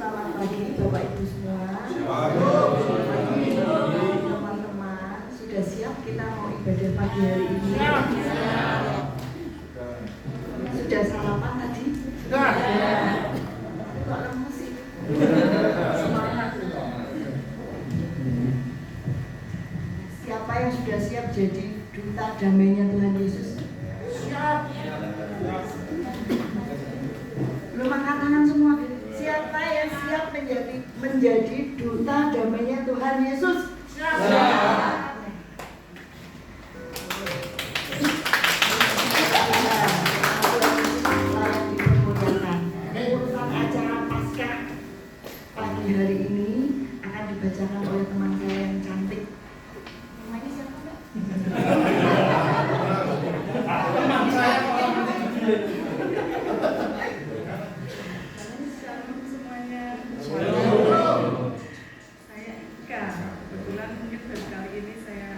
Selamat pagi Bapak Ibu semua. Teman-teman, sudah siap kita mau ibadah pagi hari ini? Sudah sarapan tadi? Sudah. Kok lemes sih? Semangat. Siapa yang sudah siap jadi duta damainya Tuhan Yesus? Siap. Belum angkat tangan semua. Siapa yang siap menjadi duta damainya Tuhan Yesus? Siap. Urutan acara Paskah pagi hari ini akan dibacakan oleh teman saya yang cantik. Namanya siapa, Mbak? Teman saya semuanya. Saya Ika. Kebetulan mungkin baru kali ini saya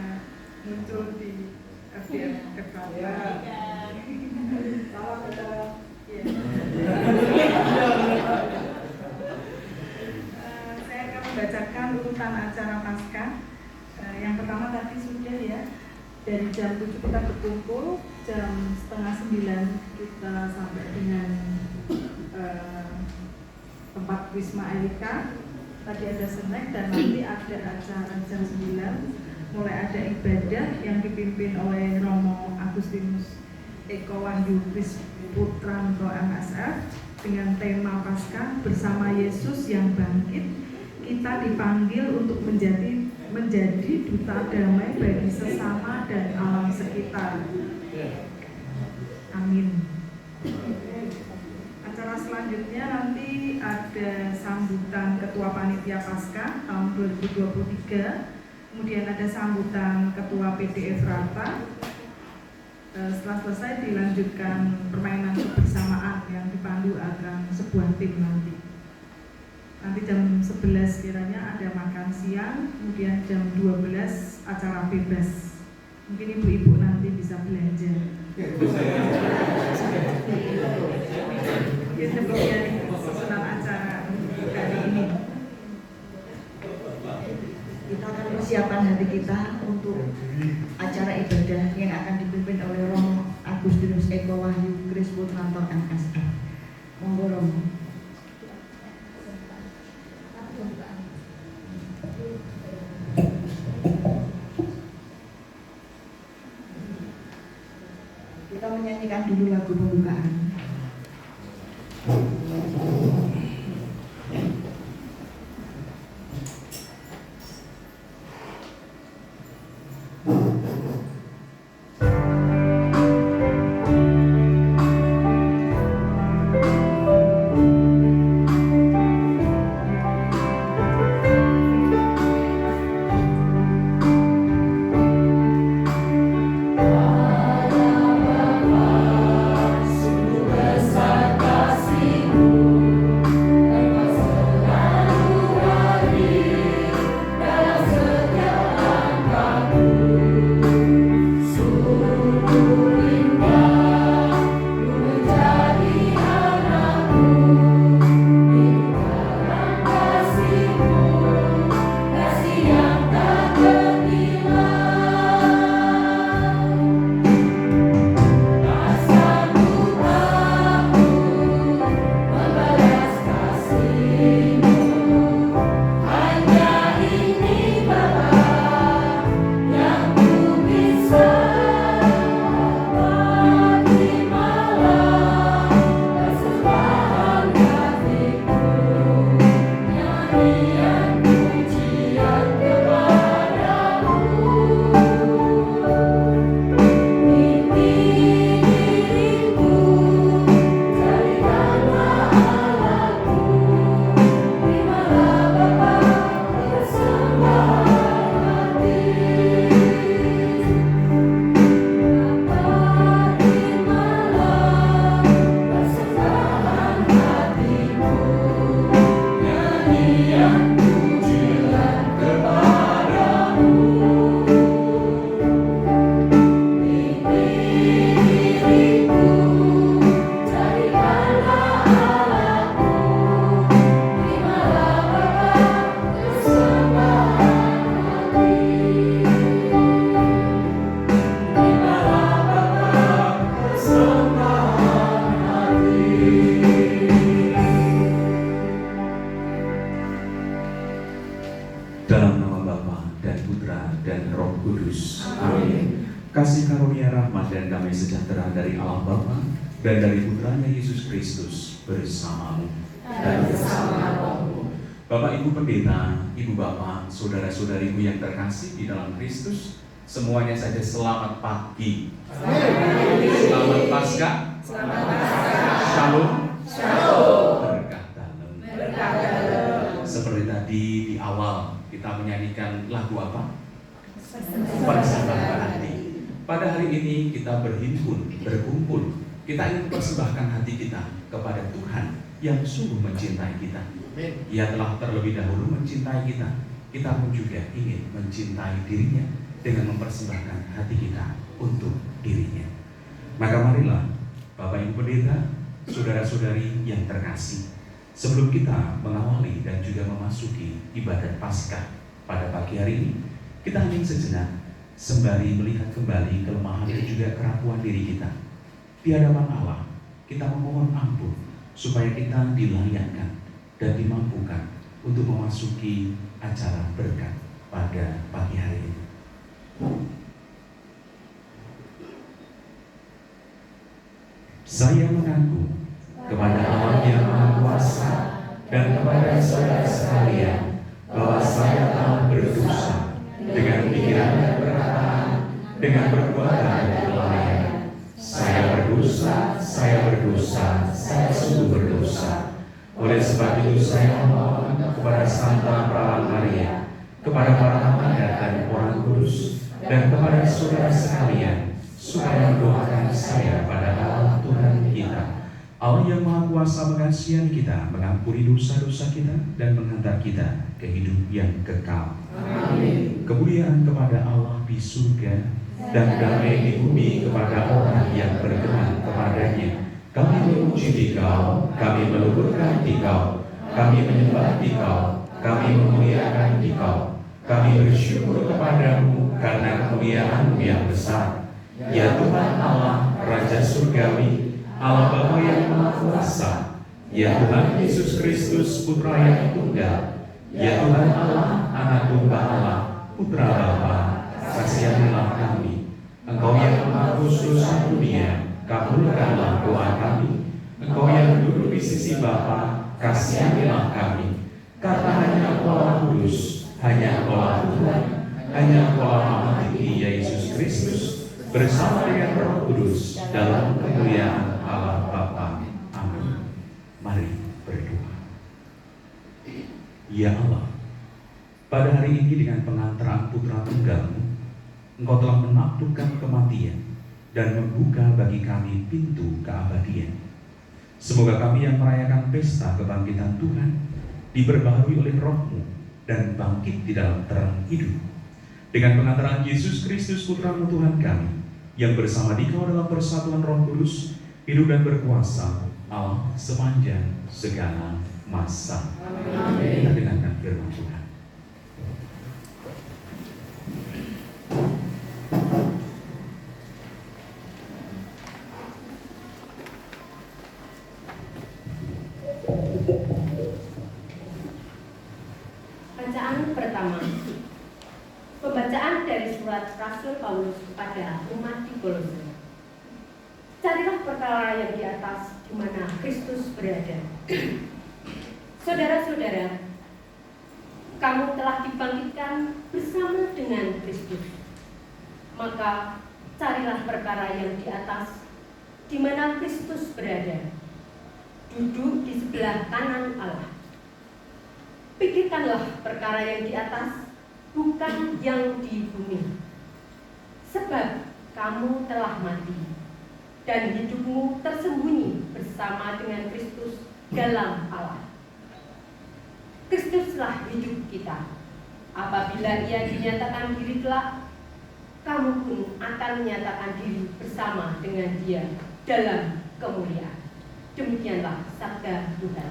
muncul di FDM Kepala. Salam saudara. Saya akan membacakan urutan acara Paskah. Yang pertama tadi sudah ya, dari jam 7 kita berkumpul, jam 8:30 kita sampai dengan tempat Wisma Elika. Tadi ada snack dan nanti ada acara jam 9. Mulai ada ibadah yang dipimpin oleh Romo Agustinus Eko Wahyu Kris Putranto MSF dengan tema Paskah bersama Yesus yang bangkit. Kita dipanggil untuk menjadi duta damai bagi sesama dan alam sekitar. Amin. Acara selanjutnya nanti ada sambutan Ketua Panitia Paskah tahun 2023. Kemudian ada sambutan Ketua PDF Rata. Setelah selesai dilanjutkan permainan kebersamaan yang dipandu akan sebuah tim nanti. Nanti jam 11 kiranya ada makan siang, kemudian jam 12 acara bebas. Mungkin ibu-ibu nanti bisa belanja. Ya, demikian susunan acara kali ini. Kita akan persiapan hati kita untuk acara ibadah yang akan dipimpin oleh Romo Agustinus Eko Wahyu Kris Putranto MSF. Monggo Romo. Kita menyanyikan dulu lagu pembukaan. Yesus kasih karunia rahmat dan damai sejahtera dari Allah Bapa dan dari Putranya Yesus Kristus bersamamu dan bersama rohmu. Bapak Ibu Pendeta, Ibu Bapak, saudara-saudariku yang terkasih di dalam Kristus, semuanya saja selamat pagi. Selamat Paskah. Shalom. Berkah dalam. Seperti tadi di awal kita menyanyikan lagu apa? Persembahkan hati. Pada hari ini kita berhimpun, berkumpul. Kita ingin persembahkan hati kita kepada Tuhan yang sungguh mencintai kita. Ia telah terlebih dahulu mencintai kita. Kita pun juga ingin mencintai dirinya dengan mempersembahkan hati kita untuk dirinya. Maka marilah Bapak Ibu Pendeta, saudara-saudari yang terkasih, sebelum kita mengawali dan juga memasuki ibadat Paskah pada pagi hari ini, kita ingin sejenak sembari melihat kembali kelemahan dan juga kerapuan diri kita. Di hadapan Allah, kita memohon ampun supaya kita dilayakkan dan dimampukan untuk memasuki acara berkat pada pagi hari ini. Saya mengaku kepada Allah yang Maha Kuasa dan kepada saudara sekalian bahwa saya telah berdosa dengan pikiran dan perkataan, dengan perbuatan dan kelalaian. Saya berdosa, saya sungguh berdosa. Oleh sebab itu saya memohon kepada Santa Perawan Maria, kepada para amanat dan orang kudus, dan kepada saudara sekalian, supaya mendoakan saya pada Allah Tuhan kita. Allah yang Maha Kuasa mengasihi kita, mengampuni dosa-dosa kita, dan menghantar kita ke hidup yang kekal. Amin. Kemuliaan kepada Allah di surga dan damai di bumi kepada orang yang berkenan kepadanya. Kami memuji Dikau, kami meluhurkan Dikau, kami menyembah Dikau, kami memuliakan Dikau. Kami bersyukur kepadamu karena kemuliaan-Mu yang besar. Ya Tuhan Allah, Raja Surgawi, Allah Bapa yang Maha Kuasa, ya Tuhan Yesus Kristus, Putra yang tunggal, ya Tuhan Allah, Anak Tunggal Allah, Putra Bapa, kasihanilah kami. Engkau yang menghapus dosa dunia, kabulkanlah doa kami. Engkau yang duduk di sisi Bapa, kasihanilah kami. Karena hanya Engkau Kudus, hanya Engkau Tuhan, hanya Engkau Maha Tinggi, Yesus Kristus, bersama dengan Roh Kudus dalam kemuliaan Allah Bapa. Amin. Mari berdoa. Ya Allah, pada hari ini dengan pengantaran Putra Tunggal-Mu, Engkau telah menaklukkan kematian dan membuka bagi kami pintu keabadian. Semoga kami yang merayakan pesta kebangkitan Tuhan diperbaharui oleh Roh-Mu dan bangkit di dalam terang hidup. Dengan pengantaran Yesus Kristus Putra-Mu Tuhan kami, yang bersama Dikau dalam persatuan Roh Kudus, hidup dan berkuasa Allah sepanjang segala masa. Amin. Kita dengarkan firman Tuhan. Bacaan pertama. Pembacaan dari surat Rasul Paulus kepada umat di Kolose. Carilah perkara yang di atas, di mana Kristus berada. Saudara-saudara, kamu telah dibangkitkan bersama dengan Kristus. Maka carilah perkara yang di atas, di mana Kristus berada, duduk di sebelah kanan Allah. Pikirkanlah perkara yang di atas, bukan yang di bumi. Sebab kamu telah mati, dan hidupmu tersembunyi bersama dengan Kristus dalam Allah. Kristuslah hidup kita. Apabila Ia dinyatakan diri kelak, kamu pun akan menyatakan diri bersama dengan Dia dalam kemuliaan. Demikianlah sabda Tuhan.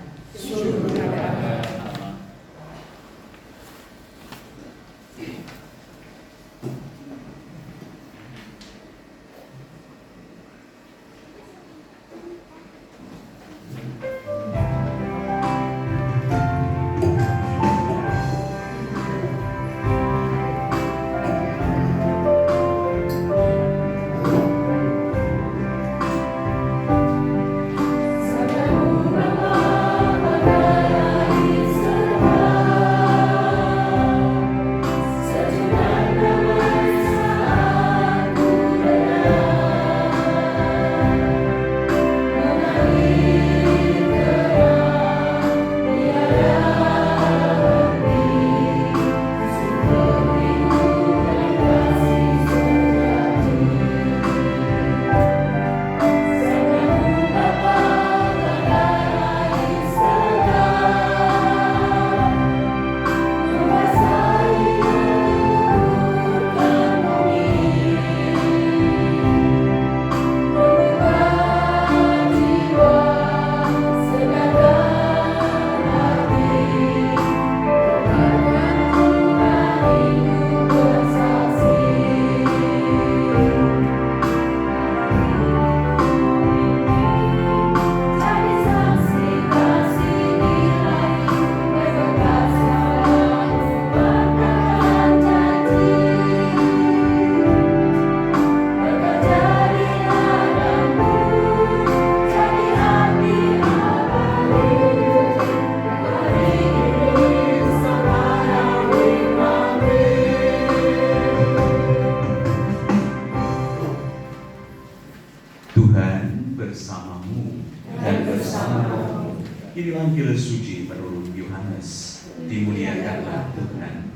Lazarus, dimuliakanlah Tuhan.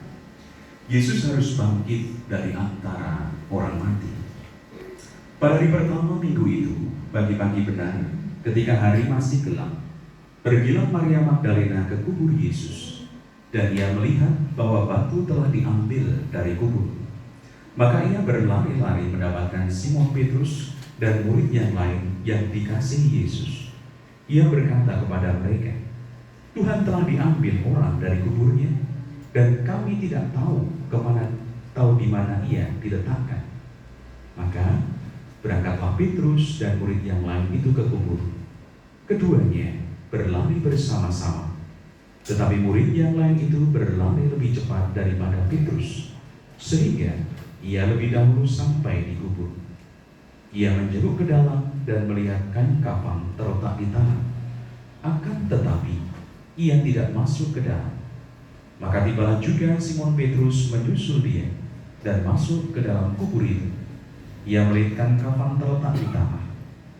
Yesus harus bangkit dari antara orang mati. Pada hari pertama minggu itu, pagi-pagi benar, ketika hari masih gelap, pergilah Maria Magdalena ke kubur Yesus, dan ia melihat bahwa batu telah diambil dari kubur. Maka ia berlari-lari mendapatkan Simon Petrus dan murid yang lain yang dikasihi Yesus. Ia berkata kepada mereka, "Tuhan telah diambil orang dari kuburnya, dan kami tidak tahu di mana ia diletakkan." Maka berangkatlah Petrus dan murid yang lain itu ke kubur. Keduanya berlari bersama-sama, tetapi murid yang lain itu berlari lebih cepat daripada Petrus, sehingga ia lebih dahulu sampai di kubur. Ia menjenguk ke dalam dan melihat kain kafan terletak di tanah. Akan tetapi ia tidak masuk ke dalam. Maka tibalah juga Simon Petrus menyusul dia dan masuk ke dalam kubur itu. Ia melihat kain kafan terletak di tanah,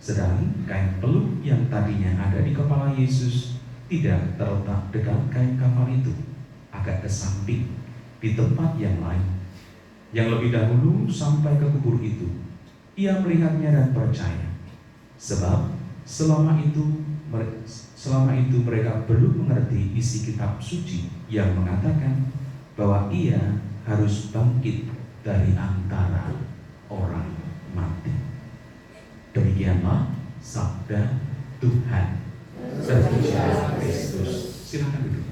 sedang kain peluk yang tadinya ada di kepala Yesus tidak terletak dekat kain kafan itu, agak ke samping di tempat yang lain. Yang lebih dahulu sampai ke kubur itu, ia melihatnya dan percaya, sebab selama itu mereka belum mengerti isi kitab suci yang mengatakan bahwa ia harus bangkit dari antara orang mati. Demikianlah sabda Tuhan. Terpujilah Kristus. Silakan duduk.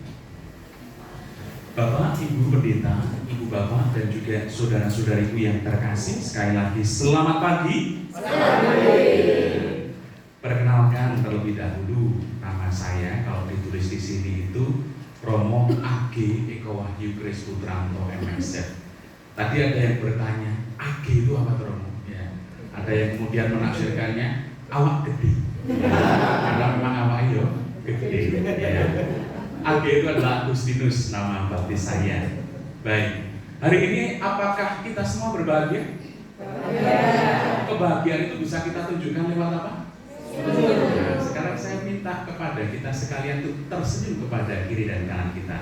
Bapak, Ibu Pendeta, Ibu Bapak, dan juga saudara-saudariku yang terkasih, sekali lagi selamat pagi. Selamat pagi. Perkenalkan terlebih dahulu, nama saya kalau ditulis di sini itu Romo AG Eko Wahyu Kris Putranto MSF. Tadi ada yang bertanya, AG itu apa Romo? Ya. Ada yang kemudian menafsirkannya awak gede. Karena memang awak itu gede. Ya. AG itu adalah Agustinus, nama baptis saya. Baik, hari ini apakah kita semua berbahagia? Ya. Kebahagiaan itu bisa kita tunjukkan lewat apa? Nah, sekarang saya minta kepada kita sekalian untuk tersenyum kepada kiri dan kanan kita.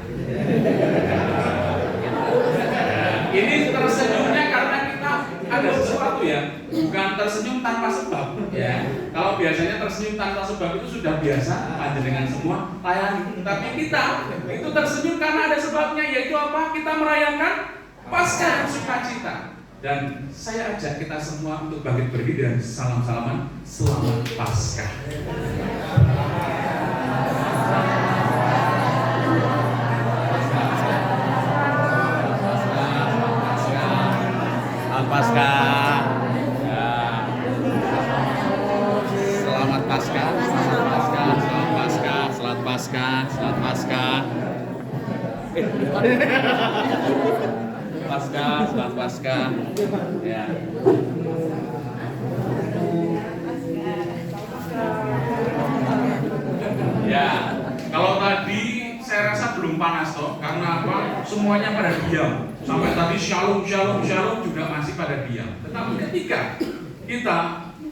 Ini tersenyumnya karena kita ada sesuatu ya, bukan tersenyum tanpa sebab ya. Kalau biasanya tersenyum tanpa sebab itu sudah biasa, panjenengan semua layani. Tapi kita itu tersenyum karena ada sebabnya, yaitu apa? Kita merayakan Paskah sukacita. Dan saya ajak kita semua untuk bangkit berdiri dan salam-salaman selamat Paskah. Selamat Paskah. Selamat Paskah. Selamat Paskah. Selamat Paskah. Selamat Paskah. Selamat Paskah. Paskah, selamat Paskah. Ya. Ya, kalau tadi saya rasa belum panas toh, karena apa? Semuanya pada diam. Sampai tadi shalom, shalom, shalom juga masih pada diam. Tetapi ketika kita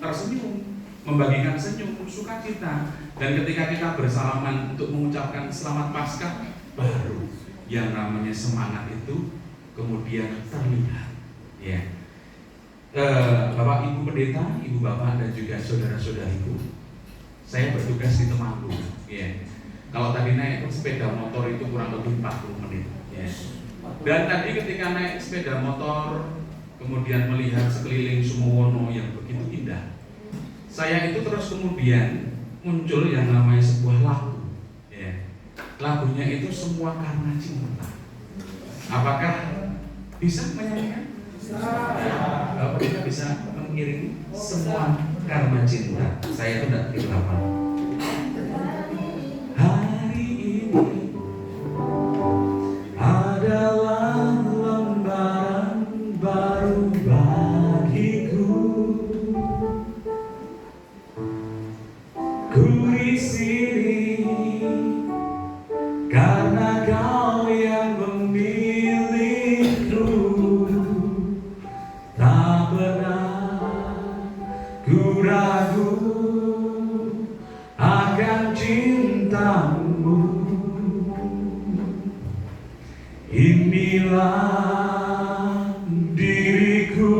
tersenyum, membagikan senyum, sukacita, dan ketika kita bersalaman untuk mengucapkan selamat Paskah, baru yang namanya semangat itu kemudian terlihat. Ya, Bapak Ibu Pendeta, Ibu Bapak, dan juga saudara-saudariku, saya bertugas di Temanggung. Ya. Kalau tadi naik sepeda motor itu kurang lebih 40 menit. Ya. Dan tadi ketika naik sepeda motor, kemudian melihat sekeliling Sumowono yang begitu indah, saya itu terus kemudian muncul yang namanya sebuah lagu. Ya. Lagunya itu Semua Karena Cinta. Apakah bisa menyanyikan? Bapak kita bisa mengiringi Semua Karena Cinta. Saya tidak kenapa. Hari ini adalah lembaran baru bagiku. Ku di sini karena Kau yang memilihku. Tak pernah ku ragu akan cintamu. Inilah diriku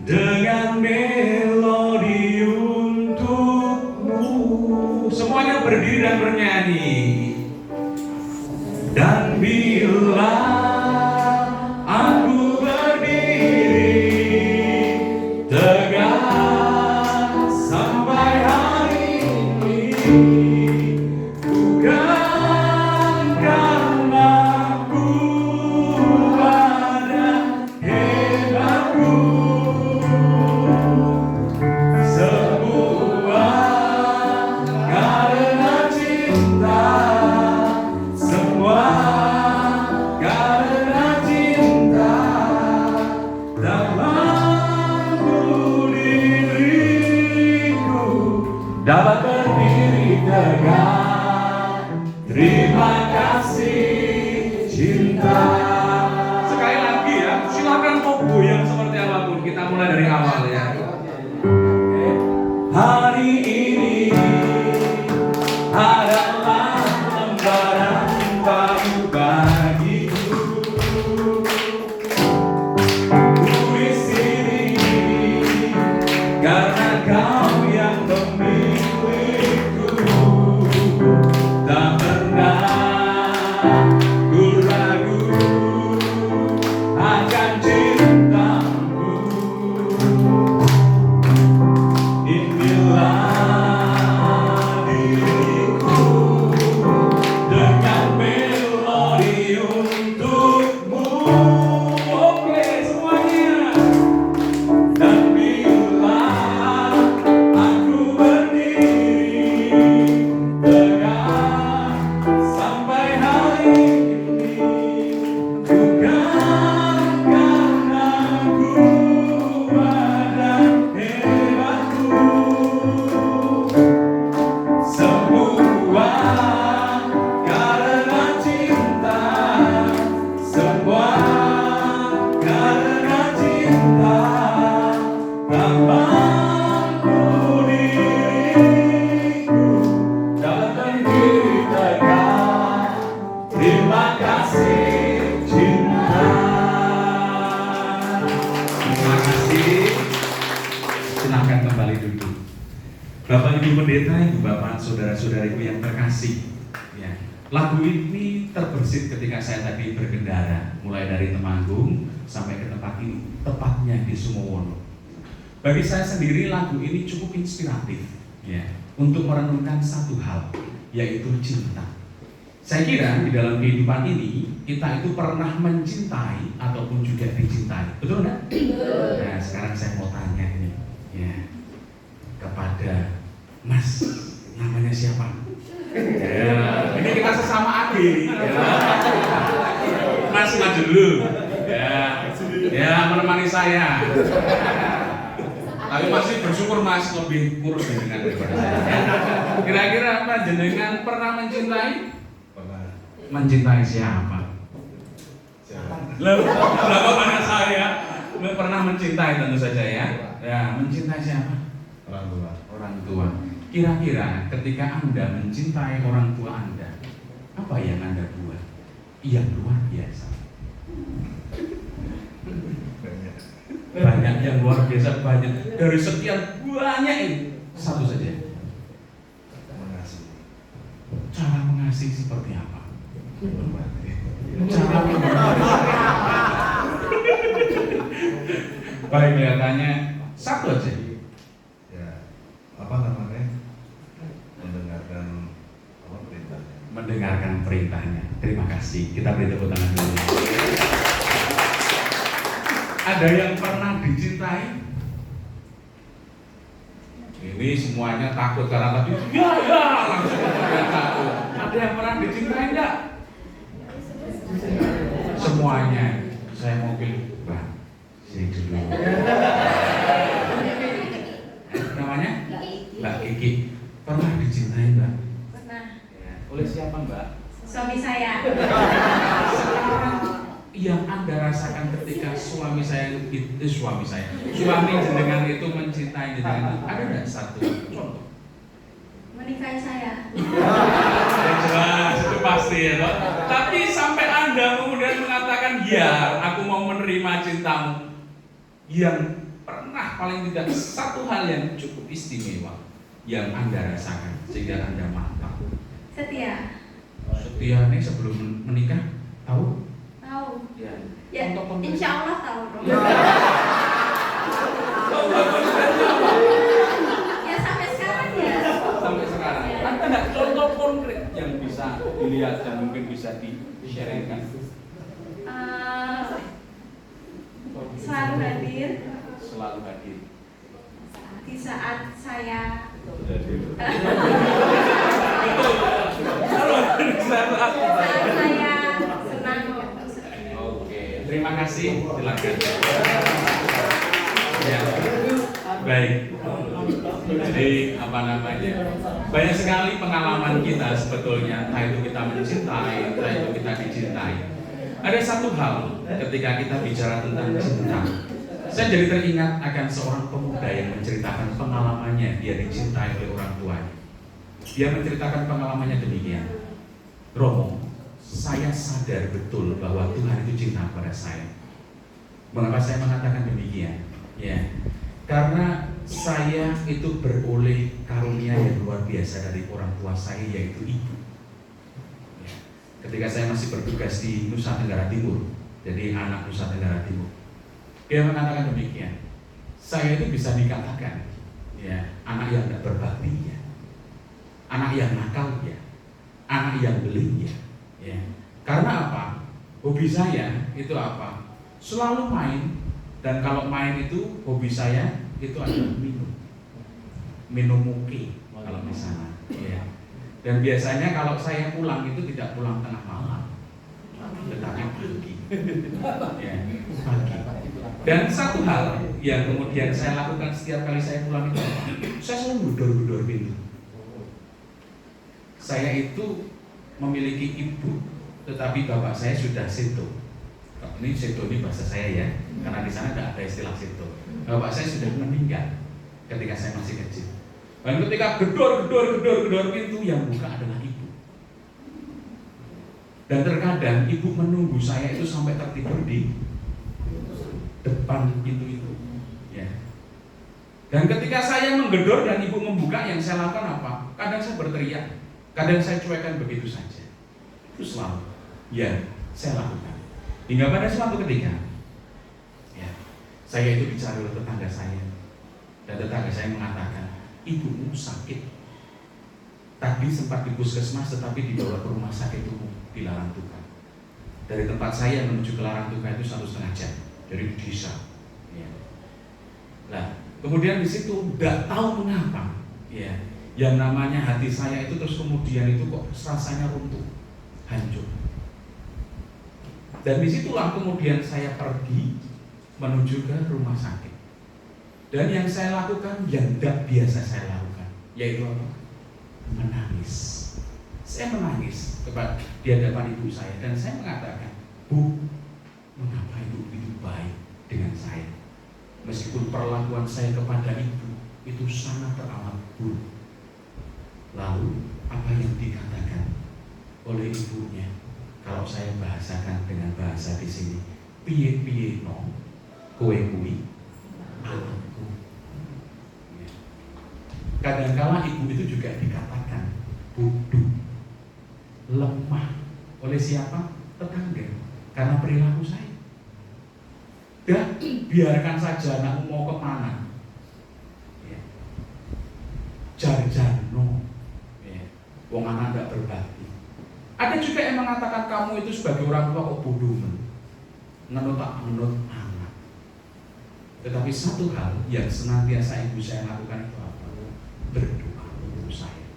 dengan melodi untukmu. Semuanya berdiri dan bernyanyi. Dan bila aku berdiri tegak sampai hari ini, bukan karena kuat dan hebatku, semua karena cinta, semua karena cinta. Tak mampu diriku dapat berdiri tegak. Terima kasih cinta. Sekali lagi ya, silakan mau goyang seperti apapun. Kita mulai dari awal ya. Hari ini adalah lembaran baru bagiku. Ku di sini karena kau yang memilihku. Tak pernah ku ragu akan cintamu. Inilah diriku dengan melodi untukmu. Oke semuanya. Dan bila aku berdiri tegak sampai hari ini, bukan karena kuat dan hebatku, semua karena cinta, semua karena cinta. Tak mampu diriku dapat berdiri tegak. Terima kasih cinta. Terima kasih. Silakan kembali duduk. Bapak Ibu Pendeta, Ibu Bapak, saudara-saudariku yang terkasih. Ya. Lagu ini terbersit ketika saya tadi berkendara, mulai dari Temanggung sampai ke tempat ini, tepatnya di Sumowono. Bagi saya sendiri lagu ini cukup inspiratif, ya, untuk merenungkan satu hal, yaitu cinta. Saya kira di dalam kehidupan ini kita itu pernah mencintai ataupun juga dicintai, betul nggak? Nah, sekarang saya mau tanya ini, ya, kepada Mas, namanya siapa? Ya, ini kita sesama adik. Ya. Mas maju dulu, ya, menemani saya. Tapi masih bersyukur Mas lebih kurus dengan daripada saya. Kira-kira panjenengan pernah mencintai? Pernah. Mencintai siapa? Loh, bagaimana saya? Pernah mencintai tentu saja ya. Ya, mencintai siapa? Orang tua. Orang tua. Kira-kira ketika Anda mencintai orang tua Anda, apa yang Anda buat? Yang luar biasa. Banyak yang luar biasa, banyak. Dari sekian banyak ini, satu saja. Mengasihi. Cara mengasihi seperti apa? Cara baik, kelihatannya satu aja. Ya, apa namanya? Mendengarkan perintahnya. Terima kasih. Kita beri tepuk tangan dulu. Ada yang pernah dicintai? Ini semuanya takut karena tadi ya langsung yang takut. Ada yang pernah dicintai enggak? Semuanya. Saya mau pilih Mbak. Sini dulu. Namanya? Mbak Kiki. Pernah dicintai Mbak? Pernah. Ya. Oleh siapa Mbak? Suami saya. Yang Anda rasakan ketika suami jenengan itu mencintai jenengan, ada nggak satu contoh? Menikahi saya. Yang jelas itu pasti ya, toh. Tapi sampai biar aku mau menerima cintamu yang pernah paling tidak satu hal yang cukup istimewa yang Anda rasakan sehingga Anda mantap. Setia. Setia nih sebelum menikah tahu? Tahu. Ya. Ya, insya Allah tahu dong. Ya sampai sekarang ya. Sampai sekarang. Ada nggak contoh konkret yang bisa dilihat dan mungkin bisa di-sharingkan? Selalu hadir Selalu hadir. di saat saya saat saya senang. Oke, terima kasih. Silakan. Ya. Baik. Jadi apa namanya? Banyak sekali pengalaman kita sebetulnya, entah itu kita mencintai, entah itu kita dicintai. Ada satu hal ketika kita bicara tentang cinta, saya jadi teringat akan seorang pemuda yang menceritakan pengalamannya dia dicintai oleh orang tuanya. Dia menceritakan pengalamannya demikian. Romo, saya sadar betul bahwa Tuhan itu cinta pada saya. Mengapa saya mengatakan demikian? Ya, karena saya itu beroleh karunia yang luar biasa dari orang tua saya, yaitu ibu. Ya. Ketika saya masih bertugas di Nusa Tenggara Timur, jadi anak Nusa Tenggara Timur, dia mengatakan demikian. Saya itu bisa dikatakan, ya, anak yang tidak berbakti, ya, anak yang nakal, ya, anak yang beling, ya. Karena apa? Hobi saya itu apa? Selalu main. Dan kalau main itu hobi saya itu adalah minum muki kalau misalnya, ya. Dan biasanya kalau saya pulang itu tidak pulang tengah malam, tetapi pagi, ya, pagi. Dan satu hal yang kemudian saya lakukan setiap kali saya pulang itu apa? Saya selalu gedor-gedor pintu. Saya itu memiliki ibu, tetapi bapak saya sudah seto. Ini seto ini bahasa saya ya, karena di sana tidak ada istilah seto. Bapak saya sudah meninggal ketika saya masih kecil. Dan ketika gedor pintu, yang buka adalah ibu. Dan terkadang ibu menunggu saya itu sampai tertidur di depan pintu itu. Ya. Dan ketika saya menggedor dan ibu membuka, yang saya lakukan apa? Kadang saya berteriak, kadang saya cuekkan begitu saja. Itu selalu ya saya lakukan. Hingga pada suatu ketika, ya, saya itu dicari oleh tetangga saya, dan tetangga saya mengatakan, ibumu sakit. Tadi sempat di puskesmas, tetapi dibawa ke rumah sakit umum di Larantuka. Dari tempat saya menuju ke Larantuka itu 1,5 jam dari desa. Ya. Nah, kemudian di situ tidak tahu mengapa, ya, yang namanya hati saya itu terus kemudian itu kok rasanya runtuh, hancur. Dan disitulah kemudian saya pergi menuju ke rumah sakit. Dan yang saya lakukan yang tidak biasa saya lakukan, yaitu apa? Menangis. Saya menangis di hadapan ibu saya dan saya mengatakan, Bu, mengapa ibu begitu baik dengan saya? Meskipun perlakuan saya kepada ibu itu sangat teramat buruk. Lalu apa yang dikatakan oleh ibunya? Kalau saya bahasakan dengan bahasa di sini, piye no, kowe kuwi anakku. Kadangkala ibu itu juga dikatakan bodoh, lemah oleh siapa? Tetangga, karena perilaku saya. Dan biarkan saja anakmu mau kemana, ya. Jar-jarno, ya. Wong anak tidak berbakti. Ada juga yang mengatakan kamu itu sebagai orang tua kok bodoh, menurut anak. Tetapi satu hal yang senantiasa ibu saya lakukan itu apa? Berdoa untuk saya.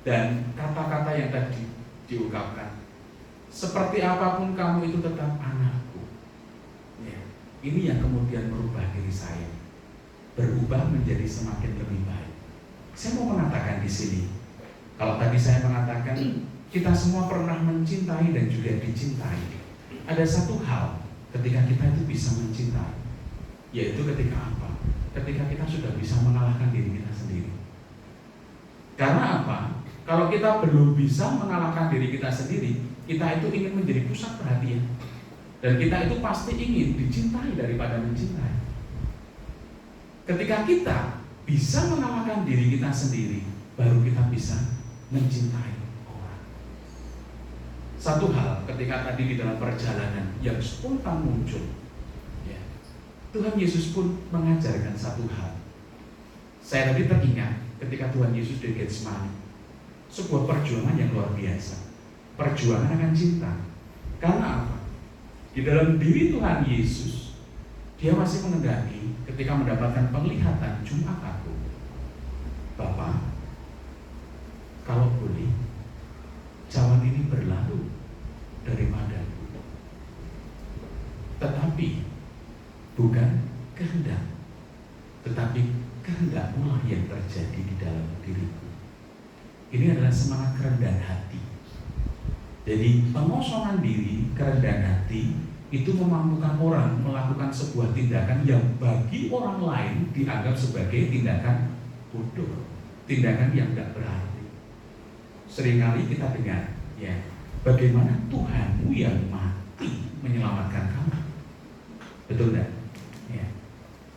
Dan kata-kata yang tadi diungkapkan, seperti apapun kamu itu tetap anakku. Ya, ini yang kemudian merubah diri saya, berubah menjadi semakin lebih baik. Saya mau mengatakan di sini, kalau tadi saya mengatakan kita semua pernah mencintai dan juga dicintai, ada satu hal ketika kita itu bisa mencintai, yaitu ketika apa? Ketika kita sudah bisa mengalahkan diri kita sendiri. Karena apa? Kalau kita belum bisa mengalahkan diri kita sendiri, kita itu ingin menjadi pusat perhatian. Dan kita itu pasti ingin dicintai daripada mencintai. Ketika kita bisa mengalahkan diri kita sendiri, baru kita bisa mencintai orang. Satu hal ketika tadi di dalam perjalanan yang spontan muncul, ya, Tuhan Yesus pun mengajarkan satu hal. Saya tadi teringat ketika Tuhan Yesus di Getsemani, sebuah perjuangan yang luar biasa. Perjuangan akan cinta. Karena apa? Di dalam diri Tuhan Yesus, dia masih mengendaki ketika mendapatkan penglihatan Jumat Agung. Bapa, kalau boleh, cawan ini berlalu daripadaku. Tetapi bukan kehendak, tetapi kehendakmu yang terjadi di dalam diriku. Ini adalah semangat kerendahan hati. Jadi pengosongan diri, kerendahan hati itu memampukan orang melakukan sebuah tindakan yang bagi orang lain dianggap sebagai tindakan bodoh, tindakan yang tidak berarti. Seringkali kita dengar, ya, bagaimana Tuhanmu yang mati menyelamatkan kamu. Betul tidak? Ya.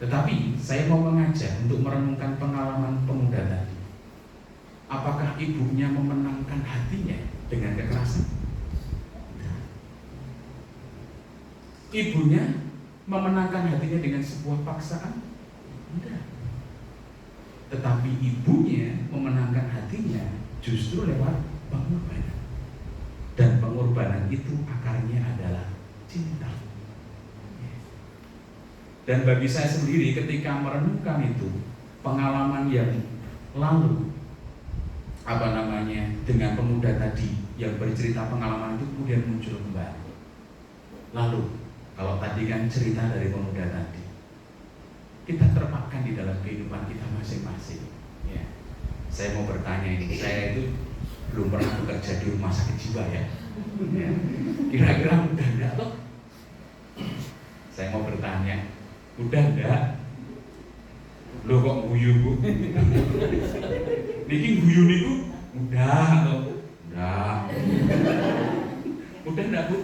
Tetapi saya mau mengajak untuk merenungkan pengalaman pemuda tadi. Apakah ibunya memenangkan hatinya dengan kekerasan? Tidak. Ibunya memenangkan hatinya dengan sebuah paksaan? Tidak. Tetapi ibunya memenangkan hatinya justru lewat pengorbanan. Dan pengorbanan itu akarnya adalah cinta. Dan bagi saya sendiri ketika merenungkan itu, pengalaman yang lalu dengan pemuda tadi yang bercerita pengalaman itu kemudian muncul kembali. Lalu kalau tadi kan cerita dari pemuda tadi, kita terpakan di dalam kehidupan kita masing-masing. Ya. Saya mau bertanya ini, saya itu belum pernah bekerja di rumah sakit jiwa ya. Ya. Kira-kira mudah enggak toh? Saya mau bertanya, mudah enggak? Loh kok guyu bu? Niki guyu niku mudah atau mudah? Mudah enggak bu?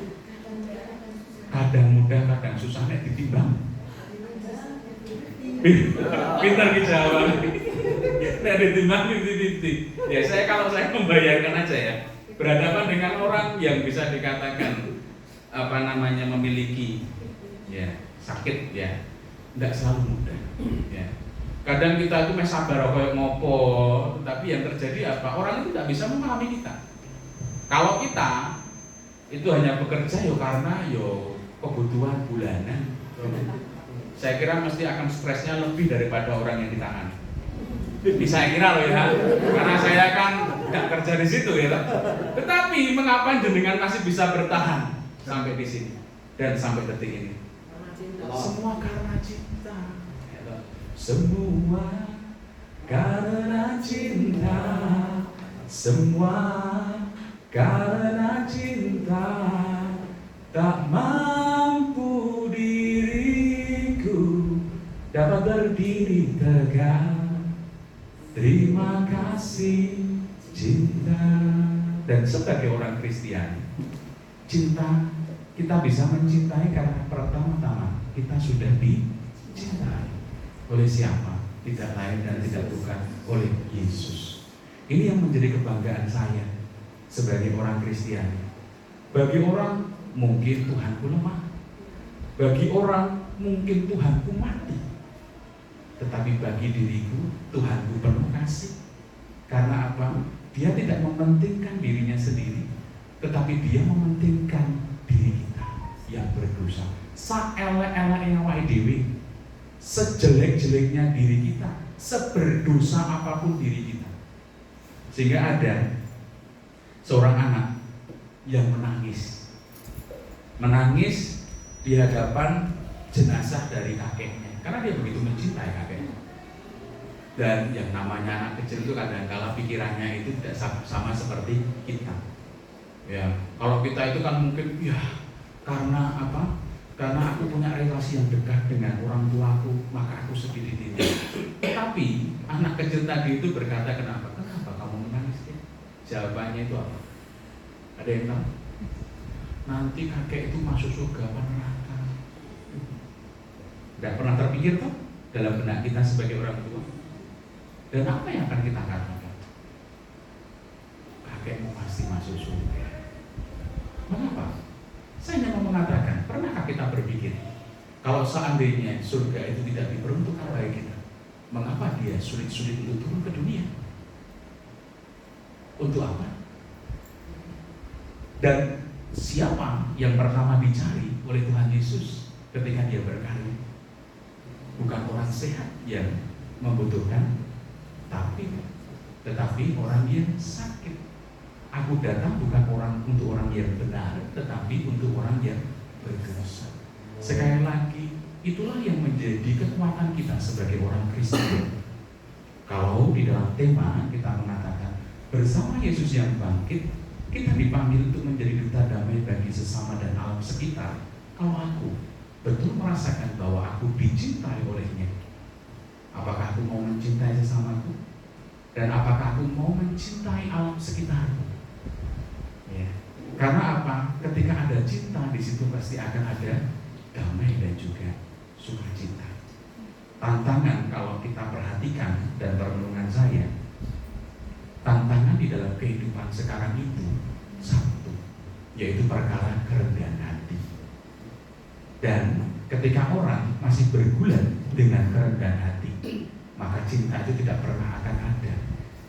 Kadang mudah, kadang susah nek ditimbang. Pintar dijawab. Nek ditimbang titik-titik. Ya kalau saya membayangkan aja ya, berhadapan dengan orang yang bisa dikatakan memiliki ya sakit ya, tidak selalu mudah. Ya. Kadang kita itu sabar kayak ngopo, tapi yang terjadi apa? Orang itu tidak bisa memahami kita. Kalau kita itu hanya bekerja karena kebutuhan bulanan, saya kira mesti akan stresnya lebih daripada orang yang ditangani. Saya kira loh ya, karena saya kan nggak kerja di situ ya. Tetapi mengapa jenengan masih bisa bertahan sampai di sini dan sampai detik ini? Semua karena cinta. Semua karena cinta, semua karena cinta, tak mampu diriku dapat berdiri tegak. Terima kasih cinta. Dan sebagai orang Kristiani, cinta kita bisa mencintai karena pertama-tama kita sudah dicintai. Oleh siapa? Tidak lain dan tidak bukan oleh Yesus. Ini yang menjadi kebanggaan saya sebagai orang Kristiani. Bagi orang mungkin Tuhanku lemah, bagi orang mungkin Tuhanku mati, tetapi bagi diriku Tuhanku penuh kasih. Karena apa? Dia tidak mementingkan dirinya sendiri, tetapi dia mementingkan diri kita yang berdosa. Saelek-elek yang awake dhewe, sejelek-jeleknya diri kita, seberdosa apapun diri kita. Sehingga ada seorang anak yang menangis di hadapan jenazah dari kakeknya, karena dia begitu mencintai kakeknya. Dan yang namanya anak kecil itu kadang-kala pikirannya itu tidak sama seperti kita. Ya, kalau kita itu kan mungkin karena apa? Karena aku punya relasi yang dekat dengan orang tuaku, maka aku sedih ditinggal. Tapi anak kecil tadi itu berkata, kenapa kamu menangis? Jawabannya itu apa? Ada yang tahu? Nanti kakek itu masuk surga apa neraka? Tidak pernah terpikir tuh dalam benak kita sebagai orang tua. Dan apa yang akan kita katakan? Kakekmu pasti masuk surga. Mengapa? Saya hanya mau mengatakan, pernahkah kita berpikir kalau seandainya surga itu tidak diperuntukkan bagi kita, mengapa dia sulit-sulit untuk turun ke dunia? Untuk apa? Dan siapa yang pertama dicari oleh Tuhan Yesus ketika dia berkarya? Bukan orang sehat yang membutuhkan, tetapi orang yang sakit. Aku datang bukan untuk orang yang benar, tetapi untuk orang yang berdosa. Sekali lagi, itulah yang menjadi kekuatan kita sebagai orang Kristen. Kalau di dalam tema kita mengatakan bersama Yesus yang bangkit, kita dipanggil untuk menjadi duta damai bagi sesama dan alam sekitar. Kalau aku betul merasakan bahwa aku dicintai olehnya, apakah aku mau mencintai sesamaku? Dan apakah aku mau mencintai alam sekitarku? Ya. Karena apa? Ketika ada cinta, di situ pasti akan ada damai dan juga sukacita. Tantangan kalau kita perhatikan dan perenungan saya, tantangan di dalam kehidupan sekarang itu satu, yaitu perkara kerendahan hati. Dan ketika orang masih bergulat dengan kerendahan hati, maka cinta itu tidak pernah akan ada.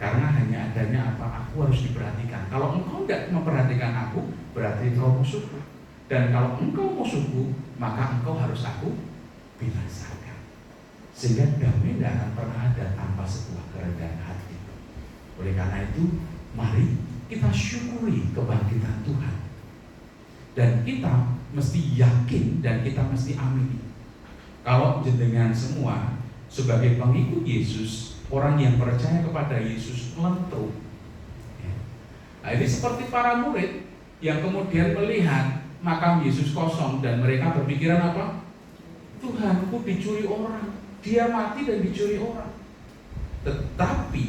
Karena hanya adanya apa? Aku harus diperhatikan. Kalau engkau tidak memperhatikan aku, berarti engkau musuhku. Dan kalau engkau musuhku, maka engkau harus aku binasakan. Sehingga damai tidak akan pernah ada tanpa sebuah kerendahan hati. Oleh karena itu, mari kita syukuri kebangkitan Tuhan. Dan kita mesti yakin dan kita mesti amini. Kalau jenengan semua sebagai pengikut Yesus, orang yang percaya kepada Yesus lentruk. Ya. Nah, ini seperti para murid yang kemudian melihat makam Yesus kosong dan mereka berpikiran apa? Tuhanku dicuri orang, dia mati dan dicuri orang. Tetapi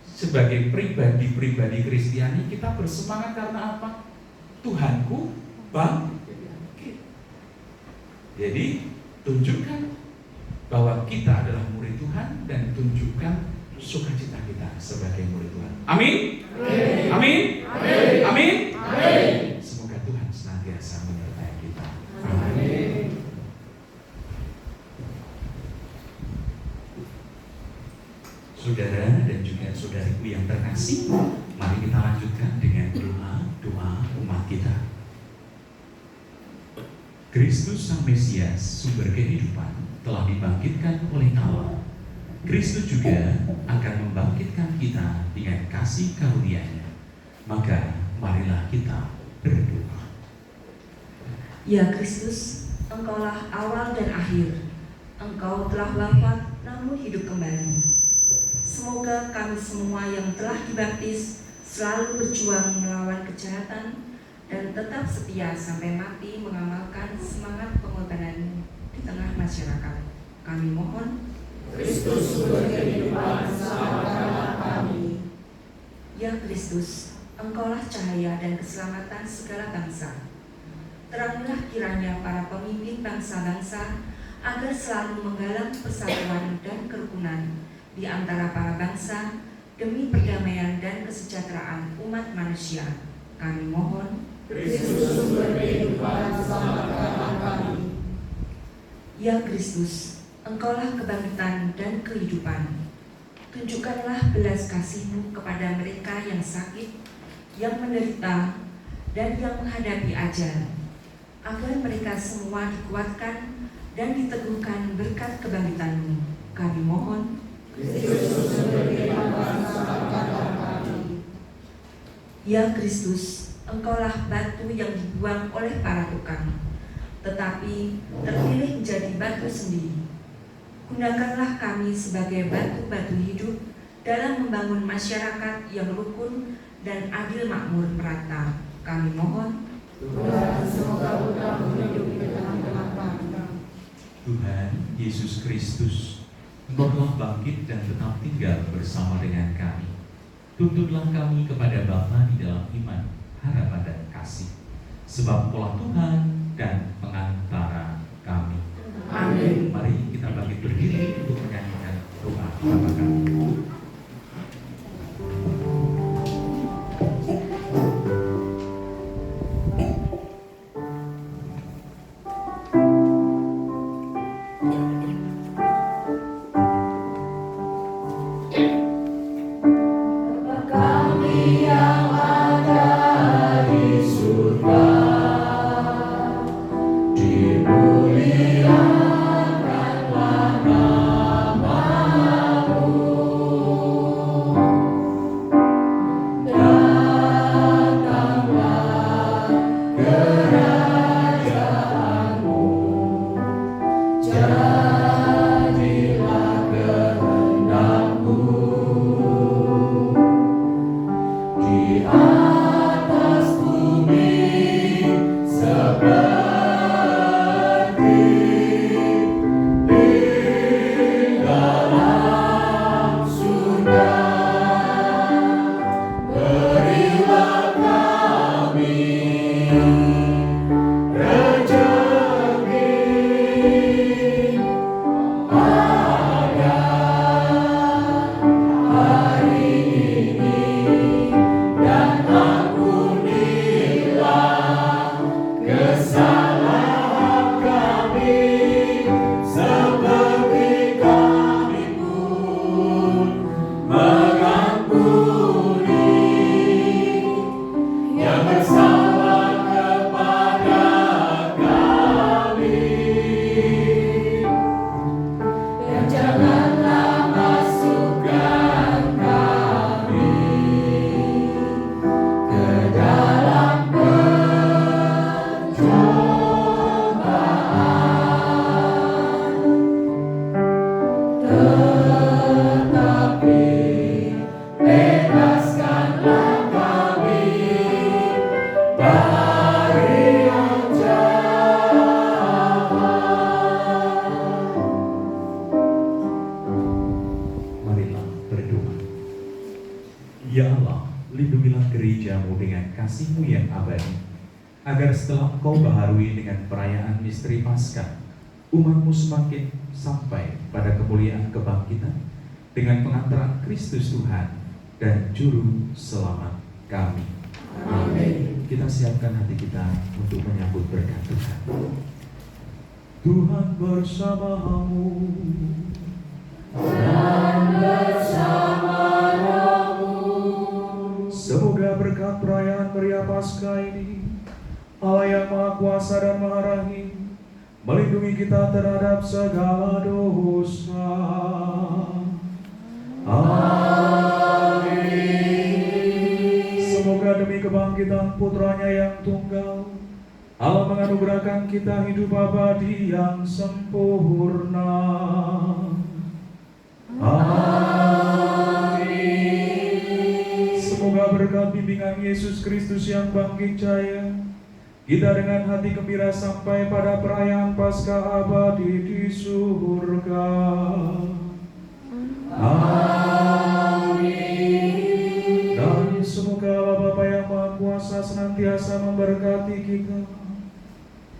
sebagai pribadi Kristiani kita bersemangat karena apa? Tuhanku bangkit. Jadi tunjukkan bahwa kita adalah murid Tuhan dan tunjukkan sukacita kita sebagai murid Tuhan. Amin. Amin. Amin. Amin. Semoga Tuhan senantiasa menyertai kita. Amin. Saudara dan juga saudariku yang terkasih, mari kita lanjutkan dengan doa umat kita. Kristus Sang Mesias, sumber kehidupan, telah dibangkitkan oleh Allah. Kristus juga akan membangkitkan kita dengan kasih karunia-Nya. Maka marilah kita berdoa. Ya Kristus, Engkaulah awal dan akhir. Engkau telah wafat namun hidup kembali. Semoga kami semua yang telah dibaptis selalu berjuang melawan kejahatan dan tetap setia sampai mati mengamalkan semangat pengorbanan di tengah masyarakat. Kami mohon, Kristus sumber kehidupan, selamatkanlah kami. Ya Kristus, Engkaulah cahaya dan keselamatan segala bangsa. Terangilah kiranya para pemimpin bangsa-bangsa agar selalu menggalang persatuan dan kerukunan di antara para bangsa demi perdamaian dan kesejahteraan umat manusia. Kami mohon, Kristus sumber kehidupan, selamatkanlah kami. Ya Kristus, Engkaulah kebangkitan dan kehidupan. Tunjukkanlah belas kasih-Mu kepada mereka yang sakit, yang menderita, dan yang menghadapi ajal, agar mereka semua dikuatkan dan diteguhkan berkat kebangkitan-Mu. Kami mohon, Kristus sumber kehidupan, selamatkanlah kami. Ya Kristus, Engkaulah batu yang dibuang oleh para tukang, tetapi terpilih menjadi batu sendiri. Gunakanlah kami sebagai batu-batu hidup dalam membangun masyarakat yang rukun dan adil makmur merata. Kami mohon, Tuhan, semoga Engkau hidup di tengah-tengah kami. Tuhan Yesus Kristus, Engkau telah bangkit dan tetap tinggal bersama dengan kami. Tuntutlah kami kepada Bapa di dalam iman, harapan dan kasih, sebab Engkaulah Tuhan dan pengantara kami. Amin. Mari kita bangkit berdiri untuk menyanyikan doa Bapa kami. Ya Allah, lindungilah gereja-Mu dengan kasih-Mu yang abadi, agar setelah Engkau baharui dengan perayaan misteri Paskah, umat-Mu semakin sampai pada kemuliaan kebangkitan dengan pengantaran Kristus Tuhan dan Juru Selamat kami. Amin. Kita siapkan hati kita untuk menyambut berkat Tuhan. Tuhan bersama-Mu. Dan bersama-Mu. Semoga berkat perayaan meriah Paskah ini, Allah yang Maha Kuasa dan Maha Rahim melindungi kita terhadap segala dosa. Amin. Semoga demi kebangkitan Putranya yang tunggal, Allah menganugerahkan kita hidup abadi yang sempurna. Semoga berkat bimbingan Yesus Kristus yang bangkit jaya, kita dengan hati gembira sampai pada perayaan Paskah abadi di surga. Amin. Dan semoga Allah Bapa yang Maha Kuasa senantiasa memberkati kita,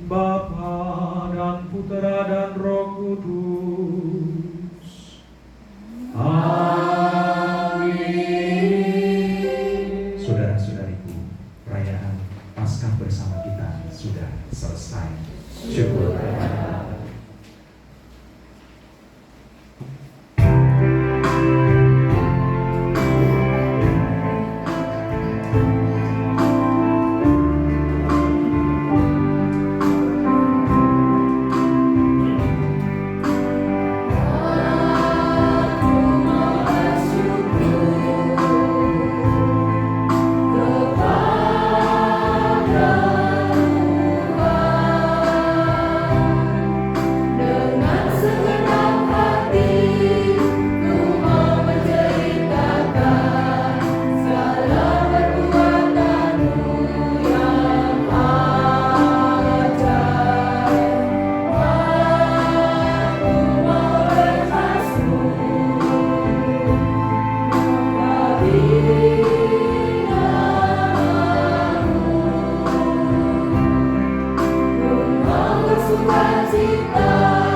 Bapa dan Putera dan Roh Kudus. Amin. Saudara-saudariku, perayaan Paskah bersama kita sudah selesai. Syukur kepada Allah. sukacita.